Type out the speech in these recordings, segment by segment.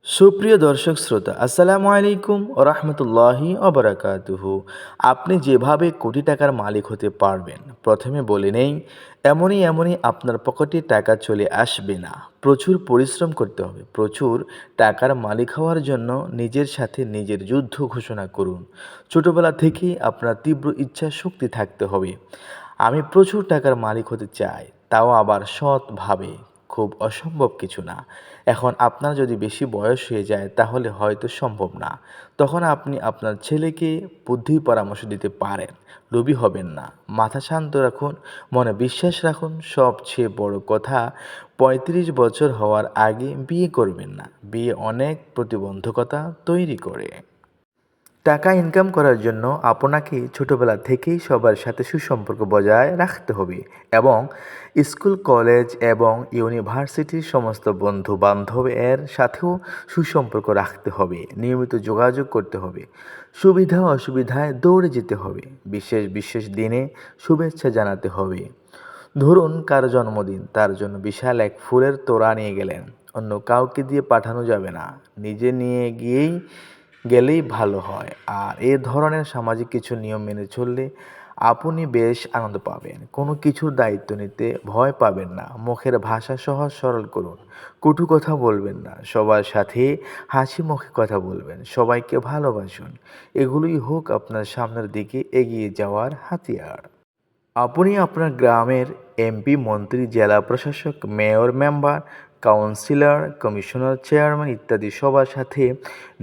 সুপ্রিয় দর্শক শ্রোতা, আসসালামু আলাইকুম ও রহমতুল্লাহি অবরাকাতুহু। আপনি যেভাবে কোটি টাকার মালিক হতে পারবেন, প্রথমে বলে নেই, এমনই এমনই আপনার পকেটে টাকা চলে আসবে না। প্রচুর পরিশ্রম করতে হবে। প্রচুর টাকার মালিক হওয়ার জন্য নিজের সাথে নিজের যুদ্ধ ঘোষণা করুন। ছোটবেলা থেকেই আপনার তীব্র ইচ্ছা শক্তি থাকতে হবে। আমি প্রচুর টাকার মালিক হতে চাই, তাও আবার সৎভাবে। খুব অসম্ভব কিছু না। এখন আপনার যদি বেশি বয়স হয়ে যায় তাহলে হয়তো সম্ভব না। তখন আপনি আপনার ছেলেকে বুদ্ধির পরামর্শ দিতে পারেন। লোভী হবেন না। মাথা শান্ত রাখুন, মনে বিশ্বাস রাখুন। সবচেয়ে বড় কথা, ৩৫ বছর হওয়ার আগে বিয়ে করবেন না। বিয়ে অনেক প্রতিবন্ধকতা তৈরি করে। টাকা ইনকাম করার জন্য আপনাকে ছোটবেলা থেকেই সবার সাথে সুসম্পর্ক বজায় রাখতে হবে এবং স্কুল, কলেজ এবং ইউনিভার্সিটির সমস্ত বন্ধু বান্ধবের সাথেও সুসম্পর্ক রাখতে হবে। নিয়মিত যোগাযোগ করতে হবে। সুবিধা অসুবিধায় দৌড়ে যেতে হবে। বিশেষ বিশেষ দিনে শুভেচ্ছা জানাতে হবে। ধরুন কারো জন্মদিন, তার জন্য বিশাল এক ফুলের তোড়া নিয়ে গেলেন। অন্য কাউকে দিয়ে পাঠানো যাবে না। নিজে নিয়ে গেলেই ভালো হয়। আর এ ধরনের সামাজিক কিছু নিয়ম মেনে চললে আপনি বেশ আনন্দ পাবেন। কোনো কিছুর দায়িত্ব নিতে ভয় পাবেন না। মুখের ভাষা সহজ সরল করুন। কটু কথা বলবেন না। সবার সাথে হাসি মুখে কথা বলবেন। সবাইকে ভালোবাসুন। এগুলোই হোক আপনার সামনের দিকে এগিয়ে যাওয়ার হাতিয়ার। আপনি আপনার গ্রামের এমপি, মন্ত্রী, জেলা প্রশাসক, mayor, member, councillor, commissioner, chairman ইত্যাদি সবার সাথে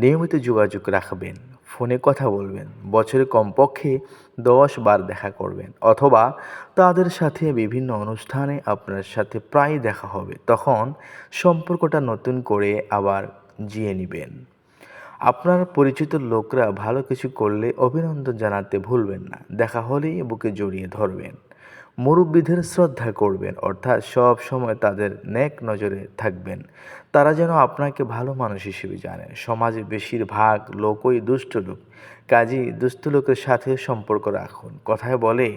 নিয়মিত যোগাযোগ রাখবেন। ফোনে কথা বলবেন। বছরে কমপক্ষে 10 বার দেখা করবেন, অথবা তাদের সাথে বিভিন্ন অনুষ্ঠানে আপনার সাথে প্রায় দেখা হবে। তখন সম্পর্কটা নতুন করে আবার জিয়ে নেবেন। আপনার পরিচিত লোকরা ভালো কিছু করলে অভিনন্দন জানাতে ভুলবেন না। দেখা হলেই বুকে জড়িয়ে ধরবেন। মুরব্বীদের শ্রদ্ধা করবেন, অর্থাৎ সব সময় তাদের নেক নজরে থাকবেন। তারা যেন আপনাকে ভালো মানুষ হিসেবে জানে। সমাজে বেশিরভাগ লোকই দুষ্ট লোক। কাজেই দুষ্ট লোকের সাথে সম্পর্ক রাখুন। কথায় বলে,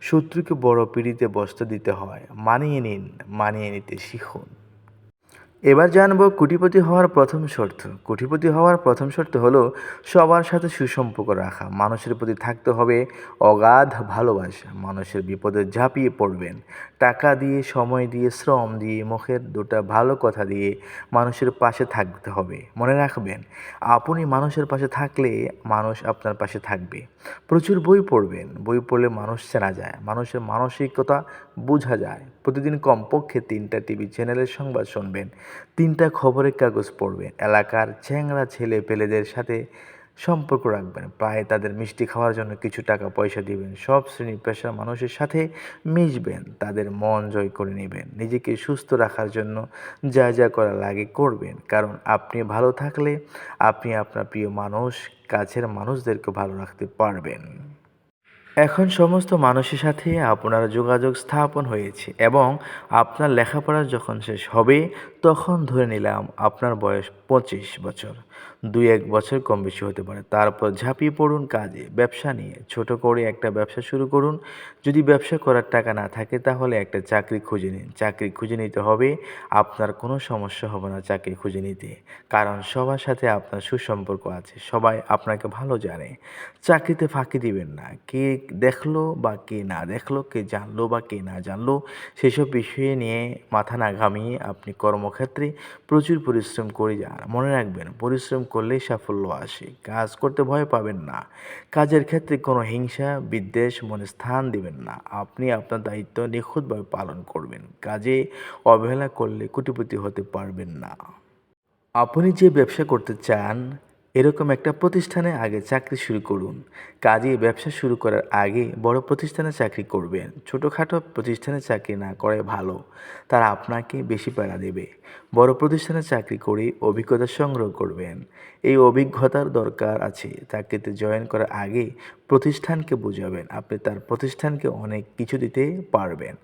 শত্রুকে বড় পিঁড়িতে বসতে দিতে হয়। মানিয়ে নিন, মানিয়ে নিতে শিখুন। এবার জানবো কোটিপতি হওয়ার প্রথম শর্ত। কোটিপতি হওয়ার প্রথম শর্ত হলো সবার সাথে সুসম্পর্ক রাখা। মানুষের প্রতি থাকতে হবে অগাধ ভালোবাসা। মানুষের বিপদে ঝাঁপিয়ে পড়বেন। টাকা দিয়ে, সময় দিয়ে, শ্রম দিয়ে, মুখের দুটো ভালো কথা দিয়ে মানুষের পাশে থাকতে হবে। মনে রাখবেন, আপনি মানুষের পাশে থাকলে মানুষ আপনার পাশে থাকবে। প্রচুর বই পড়বেন। বই পড়লে মানুষ চেনা যায়, মানুষের মানসিকতা বোঝা যায়। প্রতিদিন কমপক্ষে 3টা টিভি চ্যানেলের সংবাদ শুনবেন। 3টা খবরের কাগজ পড়বেন। এলাকার চ্যাংড়া ছেলে পেলেদের সাথে সম্পর্ক রাখবেন। প্রায় তাদের মিষ্টি খাওয়ার জন্য কিছু টাকা পয়সা দিবেন। সব শ্রেণী পেশার মানুষের সাথে মিশবেন। তাদের মন জয় করে নেবেন। নিজেকে সুস্থ রাখার জন্য যা যা করা লাগে করবেন। কারণ আপনি ভালো থাকলে আপনি আপনার প্রিয় মানুষ, কাছের মানুষদেরকে ভালো রাখতে পারবেন। এখন সমস্ত মানুষের সাথে আপনার যোগাযোগ স্থাপন হয়েছে এবং আপনার লেখাপড়া যখন শেষ হবে তখন ধরে নিলাম আপনার বয়স 25 বছর। 2-1 বছর কম বেশি হতে পারে। তারপর ঝাঁপিয়ে পড়ুন কাজে, ব্যবসা নিয়ে। ছোট করে একটা ব্যবসা শুরু করুন। যদি ব্যবসা করার টাকা না থাকে তাহলে একটা চাকরি খুঁজে নিন। চাকরি খুঁজে নিতে হবে। আপনার কোনো সমস্যা হবে না চাকরি খুঁজে নিতে। কারণ সবার সাথে আপনার সুসম্পর্ক আছে। সবাই আপনাকে ভালো জানে। চাকরিতে ফাঁকি দিবেন না। কে দেখলো বা কে না দেখলো, কে জানলো বা কে না জানলো, সেসব বিষয়ে নিয়ে মাথা না ঘামিয়ে আপনি কর্মক্ষেত্রে প্রচুর পরিশ্রম করে যান। মনে রাখবেন, পরিশ্রম করলেই সাফল্য আসে। কাজ করতে ভয় পাবেন না। কাজের ক্ষেত্রে কোনো হিংসা বিদ্বেষ মনে স্থান দিবেন না। আপনি আপনার দায়িত্ব নিখুঁতভাবে পালন করবেন। কাজে অবহেলা করলে কোটিপতি হতে পারবেন না। আপনি যে ব্যবসা করতে চান, এরকম একটা প্রতিষ্ঠানে আগে চাকরি শুরু করুন। কাজেই ব্যবসা শুরু করার আগে বড় প্রতিষ্ঠানে চাকরি করবেন। ছোটোখাটো প্রতিষ্ঠানে চাকরি না করাই ভালো। তারা আপনাকে বেশি প্যারা দেবে। বড় প্রতিষ্ঠানে চাকরি করে অভিজ্ঞতা সংগ্রহ করবেন। এই অভিজ্ঞতার দরকার আছে। চাকরিতে জয়েন করার আগে প্রতিষ্ঠানকে বোঝাবেন আপনি তার প্রতিষ্ঠানকে অনেক কিছু দিতে পারবেন।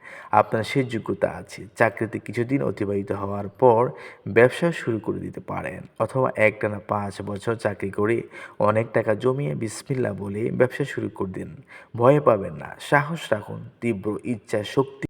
আপনার সেই যোগ্যতা আছে। চাকরিতে কিছুদিন অতিবাহিত হওয়ার পর ব্যবসা শুরু করে দিতে পারেন, অথবা একটানা 5 বছর চাকরি করে অনেক টাকা জমিয়ে বিসমিল্লাহ বলে ব্যবসা শুরু করে দিন। ভয় পাবেন না, সাহস রাখুন, তীব্র ইচ্ছা শক্তি